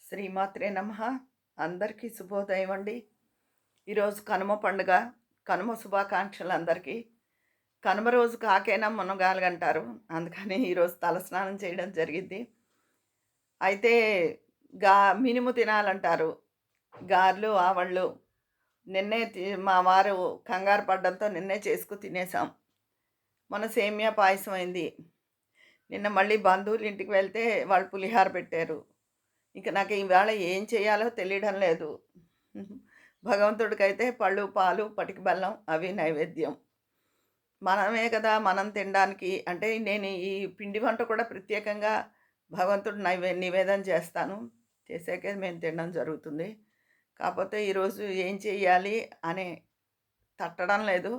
శ్రీమాత్రే నమః. అందరికీ శుభోదయం అండి. ఈరోజు కనుమ పండుగ. కనుమ శుభాకాంక్షలు అందరికీ. కనుమ రోజు కాకైనా మునగాలుగంటారు. అందుకని ఈరోజు తలస్నానం చేయడం జరిగిద్ది. అయితే గా మినుము తినాలంటారు. గారెలు, ఆవళ్ళు నిన్నే మా వారు కంగారు పడడంతో నిన్నే తినేసాం. మొన్న సేమియా పాయసం అయింది. నిన్న మళ్ళీ బంధువుల ఇంటికి వెళ్తే వాళ్ళు పులిహార పెట్టారు. ఇక నాకు ఇవాళ ఏం చేయాలో తెలియడం లేదు. భగవంతుడికైతే పళ్ళు, పాలు, పటిక బెల్లం అవి నైవేద్యం. మనమే కదా మనం తినడానికి అంటే నేను ఈ పిండి వంట కూడా ప్రత్యేకంగా భగవంతుడు నివేదన చేస్తాను. చేసాకే మేము తినడం జరుగుతుంది. కాపోతే ఈరోజు ఏం చేయాలి అని తట్టడం లేదు.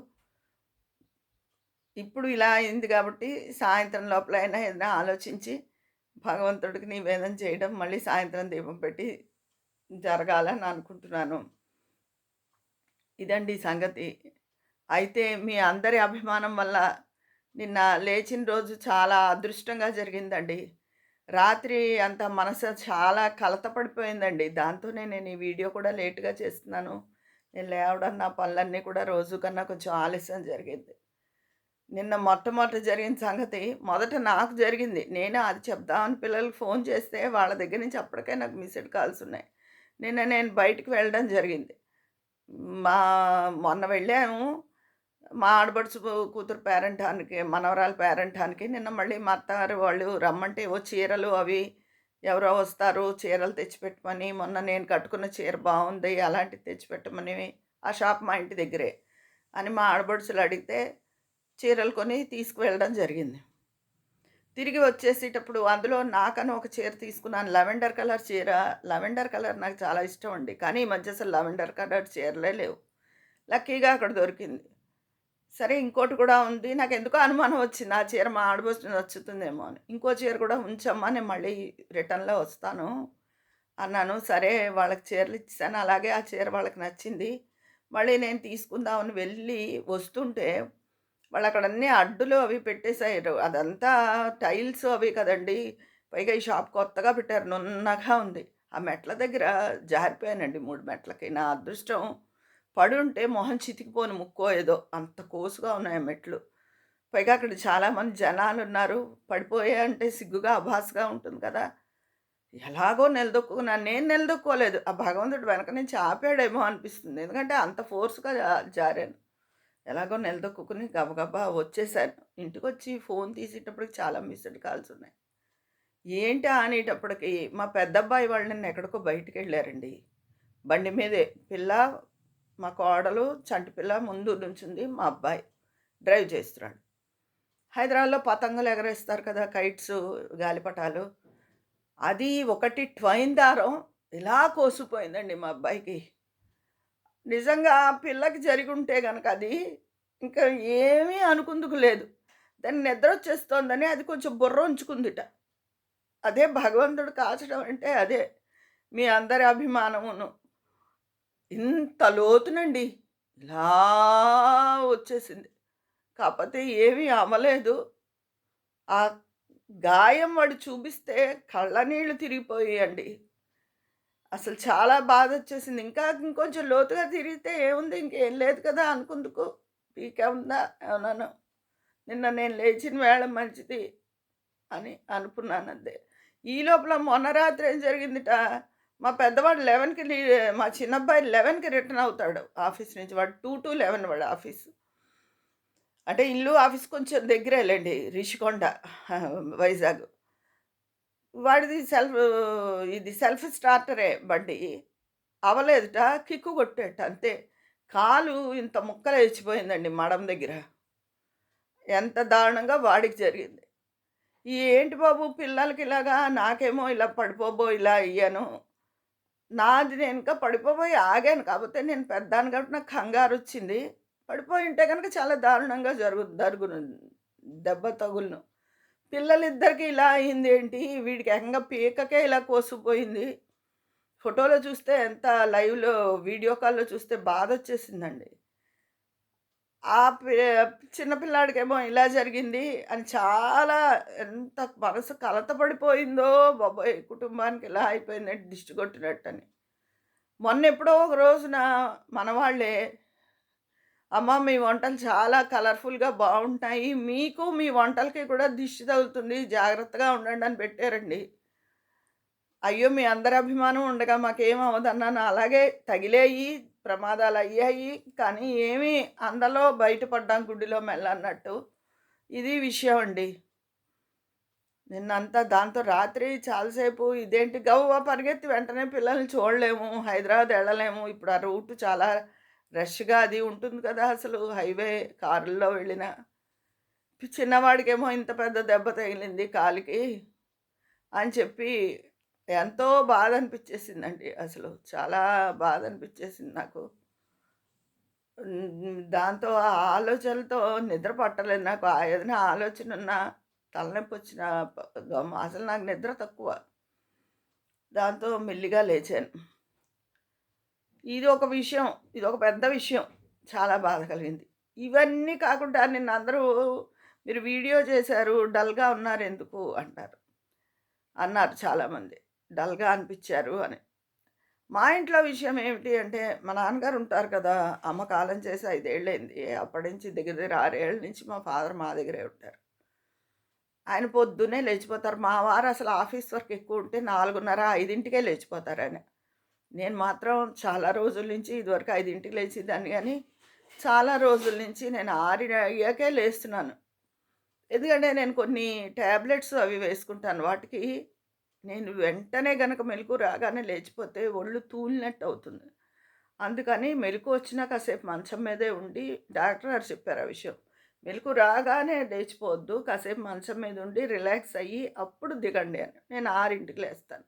ఇప్పుడు ఇలా అయింది కాబట్టి సాయంత్రం లోపలైనా ఏదైనా ఆలోచించి భగవంతుడికి నివేదన చేయడం, మళ్ళీ సాయంత్రం దీపం పెట్టి జరగాలని అనుకుంటున్నాను. ఇదండి సంగతి. అయితే మీ అందరి అభిమానం వల్ల నిన్న లేచిన రోజు చాలా అదృష్టంగా జరిగిందండి. రాత్రి అంతా మనసు చాలా కలత పడిపోయిందండి. దాంతోనే నేను ఈ వీడియో కూడా లేట్‌గా చేస్తున్నాను. నేను లేవడం, నా పనులన్నీ కూడా రోజు కన్నా కొంచెం ఆలస్యం జరిగింది. నిన్న మొట్టమొదట జరిగిన సంగతి మొదట నాకు జరిగింది. నేనే అది చెప్దామని పిల్లలకి ఫోన్ చేస్తే వాళ్ళ దగ్గర నుంచి అప్పటికే నాకు మిస్డ్ కాల్స్ ఉన్నాయి. నిన్న నేను బయటికి వెళ్ళడం జరిగింది. మా మొన్న వెళ్ళాము. మా ఆడపడుచు కూతురు పేరంటానికి, మనవరాలు పేరంటానికి. నిన్న మళ్ళీ మా అత్తగారు వాళ్ళు రమ్మంటే ఏవో చీరలు అవి ఎవరో వస్తారు చీరలు తెచ్చిపెట్టమని, మొన్న నేను కట్టుకున్న చీర బావుంది అలాంటిది తెచ్చిపెట్టమని ఆ షాప్ మా ఇంటి దగ్గరే అని మా ఆడపడుచులు అడిగితే చీరలు కొని తీసుకువెళ్ళడం జరిగింది. తిరిగి వచ్చేసేటప్పుడు అందులో నాకని ఒక చీర తీసుకున్నాను. లావెండర్ కలర్ చీర. లావెండర్ కలర్ నాకు చాలా ఇష్టం అండి. కానీ ఈ మధ్య అసలు లావెండర్ కలర్ చీరలే లేవు. లక్కీగా అక్కడ దొరికింది. సరే ఇంకోటి కూడా ఉంది. నాకెందుకో అనుమానం వచ్చింది. ఆ చీర మా ఆడపడుచుకి నచ్చుతుందేమో అని. ఇంకో చీర కూడా ఉంచమ్మా నేను మళ్ళీ రిటర్న్‌లో వస్తాను అన్నాను. సరే వాళ్ళకి చీరలు ఇచ్చేసాను. అలాగే ఆ చీర వాళ్ళకి నచ్చింది. మళ్ళీ నేను తీసుకుందామని వెళ్ళి వస్తుంటే వాళ్ళక్కడ అన్నీ అడ్డులు అవి పెట్టేసారు. అదంతా టైల్స్ అవి కదండీ! పైగా ఈ షాప్ కొత్తగా పెట్టారు. నున్నగా ఉంది. ఆ మెట్ల దగ్గర జారిపోయానండి 3 మెట్లకి. నా అదృష్టం పడుంటే మొహం చితికిపోను ముక్కో ఏదో అంత కోసుగా ఉన్నాయి ఆ మెట్లు. పైగా అక్కడ చాలామంది జనాలున్నారు. పడిపోయాయంటే సిగ్గుగా, అభాసుగా ఉంటుంది కదా! ఎలాగో నిలదొక్కుకున్నాను. నేను నిలదొక్కుకోలేదు. ఆ భగవంతుడు వెనక నుంచి ఆపాడేమో అనిపిస్తుంది. ఎందుకంటే అంత ఫోర్స్‌గా జారాను. ఎలాగో నిలదొక్కుకొని గబగబా వచ్చేసాను. ఇంటికొచ్చి ఫోన్ తీసేటప్పటికి చాలా మిస్డ్ కాల్స్ ఉన్నాయి. ఏంటా అనేటప్పటికి మా పెద్దబ్బాయి వాళ్ళు నిన్న ఎక్కడికో బయటికెళ్ళారండి. బండి మీదే. పిల్ల, మా కోడలు, చంటి పిల్ల ముందు నుంచుంది. మా అబ్బాయి డ్రైవ్ చేస్తున్నాడు. హైదరాబాద్‌లో పతంగులు ఎగరేస్తారు కదా! కైట్సు, గాలిపటాలు. అది ఒకటి ట్వైన్ దారం ఇలా కోసుకుపోయిందండి మా అబ్బాయికి. నిజంగా ఆ పిల్లకి జరిగుంటే గనక అది, ఇంకా ఏమీ అనుకుందుకు లేదు. దానికి నిద్రొచ్చేస్తోందని అది కొంచెం బుర్ర ఉంచుకుందిట. అదే భగవంతుడు కాచడం అంటే అదే. మీ అందరి అభిమానమును. ఇంత లోతునండి. ఇలా వచ్చేసింది. కాపోతే ఏమీ అవ్వలేదు. ఆ గాయం వాడు చూపిస్తే కళ్ళనీళ్ళు తిరిగిపోయాయండి. అసలు చాలా బాధొచ్చేసింది. ఇంకా ఇంకొంచెం లోతుగా తిరిగితే ఏముంది ఇంకేం లేదు కదా అనుకుందుకు. పీకేముందా ఏమన్నాను. నిన్న నేను లేచిన వేళ మంచిది అని అనుకున్నానంతే. ఈ లోపల మొన్న రాత్రి ఏం జరిగిందిట, మా పెద్దవాడు 11కి మా చిన్నబ్బాయి 11కి రిటర్న్ అవుతాడు ఆఫీస్ నుంచి. వాడు 2-11 వాడి ఆఫీసు. అంటే ఇల్లు, ఆఫీస్ కొంచెం దగ్గరేలెండి. రిషికొండ వైజాగ్. వాడిది ఇది సెల్ఫ్ స్టార్టరే బండి. అవ్వలేదుట. కిక్కు కొట్టాడట అంతే. కాలు ఇంత ముక్కలేచిపోయిందండి మడం దగ్గర. ఎంత దారుణంగా వాడికి జరిగింది. ఏంటి బాబు పిల్లలకి ఇలాగా, నాకేమో ఇలా పడిపోబోయి ఇలా అయ్యాను. నాది నేను ఇంకా పడిపోబోయి ఆగాను. కాపోతే నేను పెద్దాన్ని కాబట్టి నాకు కంగారొచ్చింది. పడిపోయుంటే గనుక చాలా దారుణంగా జరుగును. దెబ్బ తగులును. పిల్లలిద్దరికీ ఇలా అయిందేంటి? వీడికి ఏకంగా పీకకే ఇలా కోసుకుపోయింది. ఫోటోలో చూస్తే ఎంత లైవ్‌లో వీడియో కాల్‌లో చూస్తే బాధొచ్చేసిందండి. ఆ పి చిన్న పిల్లాడికేమో ఇలా జరిగింది అని చాలా ఎంత మనసు కలతపడిపోయిందో బాబోయ్! కుటుంబానికి ఇలా అయిపోయిందేంటి దిష్టి కొట్టినట్టని. మొన్నెప్పుడో ఒక రోజున మనవాళ్ళే, "అమ్మ మీ వంటలు చాలా కలర్‌ఫుల్‌గా బావుంటాయి. మీకు మీ వంటలకి కూడా దిష్టి తగులుతుంది. జాగ్రత్తగా ఉండండి" అని పెట్టారండి. అయ్యో! మీ అందరి అభిమానం ఉండగా మాకేం అవ్వదన్నాను. అలాగే తగిలాయి, ప్రమాదాలయ్యాయి. కానీ ఏమి అందులో బయటపడ్డాం గుడ్డిలో మెల్ల అన్నట్టు. ఇది విషయం అండి. నిన్నంతా దాంతో రాత్రి చాలా సేపు ఇదేంటి గవ్వ పరిగెత్తి వెంటనే పిల్లల్ని చూడలేము. హైదరాబాద్ ఎళ్ళలేము. ఇప్పుడు ఆ రూట్ చాలా రష్‌గా అది ఉంటుంది కదా! అసలు హైవే కారుల్లో వెళ్ళినా. చిన్నవాడికేమో ఇంత పెద్ద దెబ్బ తగిలింది కాలికి అని చెప్పి ఎంతో బాధనిపిచ్చేసిందండి అసలు. చాలా బాధనిపిచ్చేసింది నాకు. దాంతో ఆ ఆలోచనలతో నిద్ర పట్టలేదు నాకు. ఏదైనా ఆలోచనున్నా, తలనొప్పొచ్చినా అసలు నాకు నిద్ర తక్కువ. దాంతో మెల్లిగా లేచాను. ఇది ఒక విషయం. ఇదొక పెద్ద విషయం. చాలా బాధ కలిగింది. ఇవన్నీ కాకుండా నిన్నందరూ మీరు వీడియో చేశారు, డల్‌గా ఉన్నారెందుకు అంటారు. అన్నారు చాలామంది. డల్‌గా అనిపిచ్చారు అని. మా ఇంట్లో విషయం ఏమిటి అంటే, మా నాన్నగారు ఉంటారు కదా! అమ్మ కాలం చేసి 5 ఏళ్లయింది. అప్పటి నుంచి దగ్గర దగ్గర 6 ఏళ్ల నుంచి మా ఫాదర్ మా దగ్గరే ఉంటారు. ఆయన పొద్దున్నే లేచిపోతారు. మా వారు అసలు ఆఫీస్ వర్క్ ఎక్కువుంటే 4:30, 5కే లేచిపోతారాయన. నేను మాత్రం చాలా రోజుల నుంచి ఇదివరకు 5కి లేచేదాన్ని గానీ, చాలా రోజుల నుంచి నేను 6 అయ్యాకే లేస్తున్నాను. ఎందుకంటే నేను కొన్ని టాబ్లెట్స్ అవి వేసుకుంటాను. వాటికి నేను వెంటనే గనక మెలుకువ రాగానే లేచిపోతే ఒళ్ళు తూలినట్టు అవుతుంది. అందుకని మెలుకువ వచ్చినా కాసేపు మంచం మీదే ఉండి డాక్టర్ గారు చెప్పారు ఆ విషయం. మెలుకువ రాగానే లేచిపోవద్దు. కాసేపు మంచం మీద ఉండి రిలాక్స్ అయ్యి అప్పుడు దిగండి అని. నేను 6కి లేస్తాను.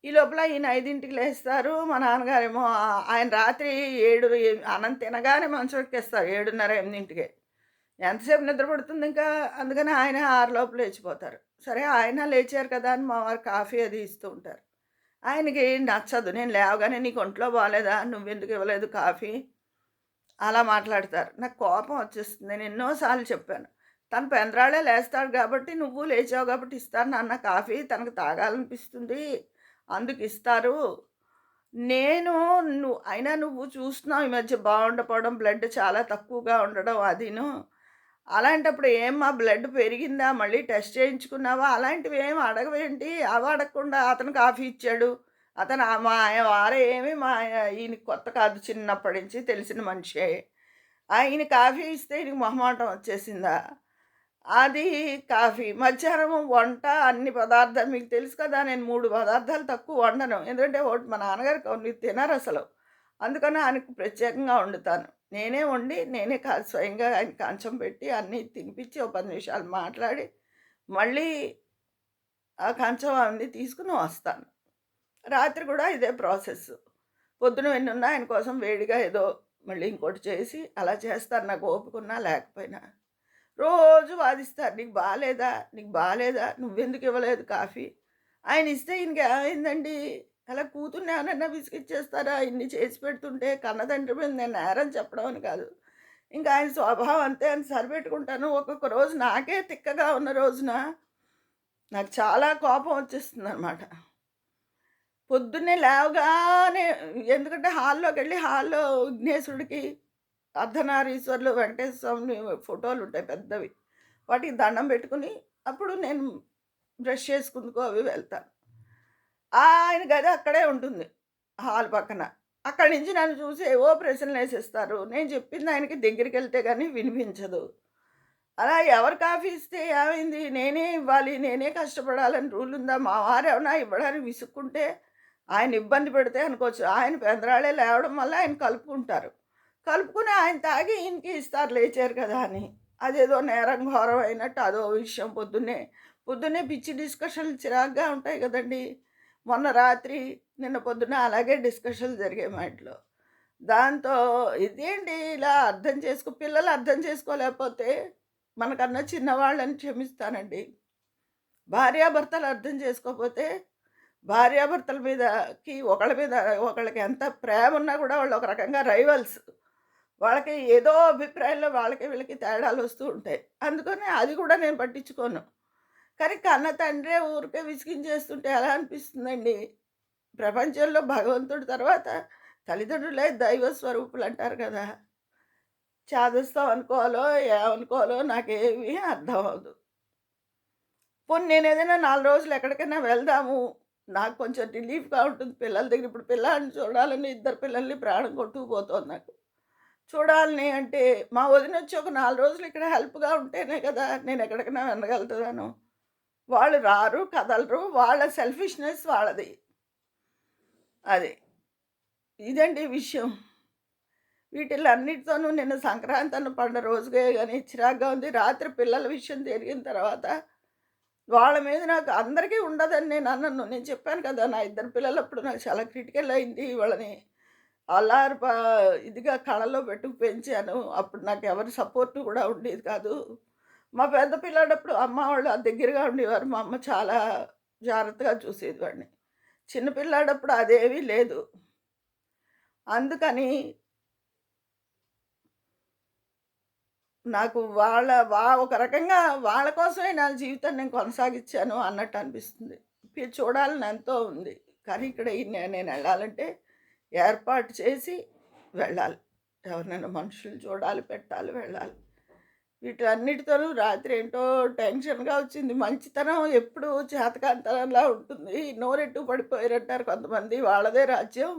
ఈ లోపల ఈయన 5కి లేస్తారు. మా నాన్నగారేమో ఆయన రాత్రి 7 అన్నం తినగానే మంచం ఎక్కేస్తారు. 7:30, 8కే. ఎంతసేపు నిద్ర పడుతుందింకా? అందుకని ఆయన 6 లోపు లేచిపోతారు. సరే ఆయన లేచారు కదా అని మా వారు కాఫీ అది ఇస్తూ ఉంటారు. ఆయనకి నచ్చదు. నేను లేవగానే "నీకు ఒంట్లో బాలేదా? నువ్వెందుకు ఇవ్వలేదు కాఫీ?" అలా మాట్లాడతారు. నాకు కోపం వచ్చేస్తుంది. నేను ఎన్నో సార్లు చెప్పాను. తను పెందరాళే లేస్తాడు కాబట్టి, "నువ్వు లేచావు కాబట్టి ఇస్తాను నాన్న కాఫీ. తనకు తాగాలనిపిస్తుంది. అందుకిస్తారు. నేను అయినా నువ్వు చూస్తున్నావు ఈ మధ్య బాగుండకపోవడం, బ్లడ్ చాలా తక్కువగా ఉండడం అదీను. అలాంటప్పుడు ఏమ్మా బ్లడ్ పెరిగిందా? మళ్ళీ టెస్ట్ చేయించుకున్నావా? అలాంటివేమి అడగవేంటి? అవి అడగకుండా అతను కాఫీ ఇచ్చాడు. అతను మా ఆయన వారేమి ఈయనకి కొత్త కాదు చిన్నప్పటి నుంచి తెలిసిన మనిషే. ఈయన కాఫీ ఇస్తే ఈయనకి మొహమాటం వచ్చేసిందా? అది కాఫీ. మధ్యాహ్నం వంట అన్ని పదార్థాలు మీకు తెలుసు కదా! నేను 3 పదార్థాలు తక్కువ వండను. ఎందుకంటే ఒకటి మా నాన్నగారు కొన్ని తినరసలు. అందుకని ఆయనకు ప్రత్యేకంగా వండుతాను. నేనే వండి, నేనే స్వయంగా ఆయనకి కంచం పెట్టి అన్నీ తినిపించి, ఓ 10 నిమిషాలు మాట్లాడి, మళ్ళీ ఆ కంచం అవన్నీ తీసుకొని వస్తాను. రాత్రి కూడా ఇదే ప్రాసెస్. పొద్దున వెన్నున్న ఆయన కోసం వేడిగా ఏదో మళ్ళీ ఇంకోటి చేసి అలా చేస్తాను నాకు ఓపికున్నా లేకపోయినా. రోజు వాదిస్తారు. "నీకు బాలేదా? నీకు బాలేదా? నువ్వెందుకు ఇవ్వలేదు కాఫీ?" ఆయన ఇస్తే ఈయనకేమైందండి? అలా కూతుర్ని ఏమనన్నా విసిగిచ్చేస్తారా? ఇన్ని చేసి పెడుతుంటే కన్నతండ్రి మీద నేను నేరం చెప్పడం అని కాదు. ఇంకా ఆయన స్వభావం అంతే అని సరిపెట్టుకుంటాను. ఒక్కొక్క రోజు నాకే తిక్కగా ఉన్న రోజున నాకు చాలా కోపం వచ్చేస్తుందనమాట. పొద్దున్నే లేవగానే ఎందుకంటే హాల్లోకెళ్ళి హాల్‌లో విఘ్నేశ్వరుడికి అర్ధనారీశ్వరులు, వెంకటేశ్వర స్వామి ఫోటోలుంటాయి పెద్దవి. వాటికి దండం పెట్టుకొని, అప్పుడు నేను బ్రష్ చేసుకుందుకు అవి వెళ్తాను. ఆయన గది అక్కడే ఉంటుంది. హాల్ పక్కన. అక్కడి నుంచి నన్ను చూసి ఏవో ప్రశ్నలేసేస్తారు. నేను చెప్పింది ఆయనకి దగ్గరికెళ్తే గాని వినిపించదు. అలా ఎవరు కాఫీ ఇస్తే ఏమైంది? నేనే ఇవ్వాలి, నేనే కష్టపడాలని రూలుందా? మా వారేమన్నా ఇవ్వడానికి విసుక్కుంటే, ఆయన ఇబ్బంది పెడితే అనుకోవచ్చు. ఆయన పెందరాళే లేవడం వల్ల ఆయన కలుపుకుంటారు. కలుపుకొని ఆయన తాగి ఈయనకి ఇస్తారు లేచారు కదా అని. అదేదో నేరం ఘోరం అయినట్టు అదో విషయం పొద్దున్నే. పొద్దున్నే పిచ్చి డిస్కషన్‌లు చిరాకుగా ఉంటాయి గదండీ! మొన్న రాత్రి, నిన్న పొద్దున్న అలాగే డిస్కషన్‌లు జరిగాయి మా ఇంట్లో. దాంతో ఇదేంటి ఇలా పిల్లలు అర్థం చేసుకోలేకపోతే మనకన్నా చిన్నవాళ్ళని క్షమిస్తానండి. భార్యాభర్తలు అర్థం చేసుకోకపోతే భార్యాభర్తల మీదకి ఒకళ్ళ మీద ఒకళ్ళకి ఎంత ప్రేమ ఉన్నా కూడా వాళ్ళు ఒక రకంగా రైవల్స్. వాళ్ళకి ఏదో అభిప్రాయంలో వాళ్ళకి వీళ్ళకి తేడాలొస్తూ ఉంటాయి. అందుకని అది కూడా నేను పట్టించుకోను. కానీ కన్న తండ్రే ఊరికే విసిగించేస్తుంటే ఎలా అనిపిస్తుందండి? ప్రపంచంలో భగవంతుడి తర్వాత తల్లిదండ్రులే దైవ స్వరూపులంటారు కదా! చాదస్తం అనుకోవాలో, ఏమనుకోవాలో నాకేమీ అర్థం అవ్వదు. పోనీ నేనేదైనా 4 రోజులు ఎక్కడికైనా వెళ్దాము, నాకు కొంచెం రిలీఫ్‌గా ఉంటుంది పిల్లల దగ్గర. ఇప్పుడు పిల్లాడిని చూడాలని ఇద్దరు పిల్లల్ని ప్రాణం కొట్టుకుపోతోంది నాకు. చూడాలని అంటే, మా వదినొచ్చి ఒక 4 రోజులు ఇక్కడ హెల్ప్‌గా ఉంటేనే కదా నేనెక్కడికైనా వెళ్ళగలుగుతాను. వాళ్ళు రారు, కదలరు. వాళ్ళ సెల్ఫిష్‌నెస్ వాళ్ళది. అది. ఇదండి విషయం. వీటిలన్నిటితోనూ నిన్న సంక్రాంతి అన్న పండుగ రోజుకే గాని చిరాకుగా ఉంది. రాత్రి పిల్లల విషయం జరిగిన తర్వాత వాళ్ళ మీద నాకు అందరికీ ఉండదని నేననను. నేను చెప్పాను కదా! నా ఇద్దరు పిల్లలప్పుడు నాకు చాలా క్రిటికల్ అయింది వాళ్ళని. అల్లారు ఇదిగా కళ్ళలో పెట్టుకు పెంచాను. అప్పుడు నాకెవరి సపోర్ట్ కూడా ఉండేది కాదు. మా పెద్ద పిల్లాడప్పుడు అమ్మ వాళ్ళు దగ్గరగా ఉండేవారు. మా అమ్మ చాలా జాగ్రత్తగా చూసేది వాడిని. చిన్న పిల్లాడప్పుడు అదేమీ లేదు. అందుకని నాకు ఒక రకంగా వాళ్ళ కోసమే నా జీవితాన్ని నేను కొనసాగించాను అన్నట్టు అనిపిస్తుంది. చూడాలని ఎంతో ఉంది. కానీ ఇక్కడ నేనెళ్ళాలంటే ఏర్పాటు చేసి వెళ్ళాలి. ఎవరినైనా మనుషుల్ని చూడాలి, పెట్టాలి, వెళ్ళాలి. వీటన్నిటితోనూ రాత్రి ఏంటో టెన్షన్‌గా వచ్చింది. మంచితనం ఎప్పుడూ చేతకానితనంలా ఉంటుంది. నోరెట్టు పడిపోయారంటారు కొంతమంది. వాళ్ళదే రాజ్యం.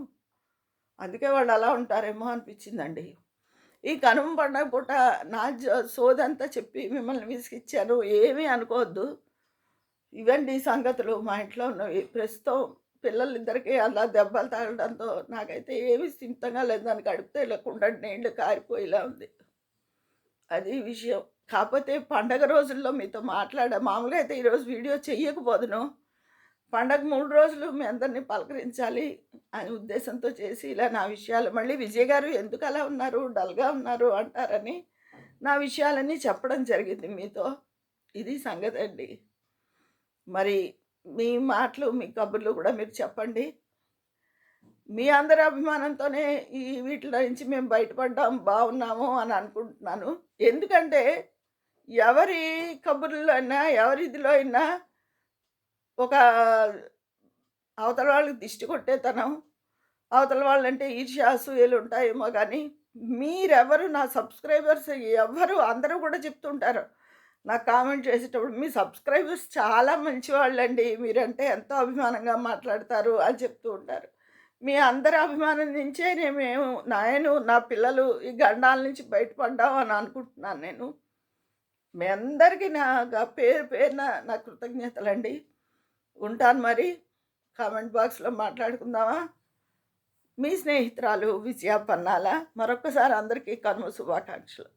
అందుకే వాళ్ళు అలా ఉంటారేమో అనిపించిందండి. ఈ కనుమ పండగ పూట నా సోదంతా చెప్పి మిమ్మల్ని విసిగిచ్చాను. ఏమీ అనుకోవద్దు. ఇవండి సంగతులు మా ఇంట్లో ఉన్నవి. ప్రస్తుతం పిల్లలిద్దరికీ అలా దెబ్బలు తగలడంతో నాకైతే ఏమీ స్థిమితంగా లేదు. దానికి అడిగితే ఇలా కుండటి నీళ్ళు కారిపోయేలా ఉంది. అది విషయం. కాపోతే పండగ రోజుల్లో మీతో మామూలుగా అయితే ఈరోజు వీడియో చెయ్యకపోదును. పండగ 3 రోజులు మీ అందరిని పలకరించాలి అనే ఉద్దేశంతో చేసి ఇలా నా విషయాలు మళ్ళీ విజయ్ గారు ఎందుకలా ఉన్నారు? డల్‌గా ఉన్నారు అంటారని నా విషయాలన్నీ చెప్పడం జరిగింది మీతో. ఇది సంగతండి. మరి మీ మాటలు, మీ కబుర్లు కూడా మీరు చెప్పండి. మీ అందరి అభిమానంతోనే వీటిలో నుంచి మేము బయటపడ్డాం, బాగున్నాము అని అనుకుంటున్నాను. ఎందుకంటే ఎవరి కబుర్లలో అయినా, ఎవరి ఇదిలో అయినా ఒక అవతల వాళ్ళకి దిష్టి కొట్టేతనం, అవతల వాళ్ళంటే ఈర్ష్య, అసూయలు ఉంటాయేమో గానీ, మీరెవరు నా సబ్‌స్క్రైబర్స్ ఎవ్వరు అందరూ కూడా చెప్తుంటారు. నాకు కామెంట్ చేసేటప్పుడు, "మీ సబ్‌స్క్రైబర్స్ చాలా మంచివాళ్ళండి. మీరంటే ఎంతో అభిమానంగా మాట్లాడతారు" అని చెప్తూ ఉంటారు. మీ అందరి అభిమానం నుంచే నా పిల్లలు ఈ గండాల నుంచి బయటపడ్డాం అని అనుకుంటున్నాను నేను. మీ అందరికీ పేరు పేరున నా కృతజ్ఞతలండి. ఉంటాను మరి. కామెంట్ బాక్స్‌లో మాట్లాడుకుందామా? మీ స్నేహితురాలు విజయ పన్నాల. మరొక్కసారి అందరికీ కనుమ శుభాకాంక్షలు.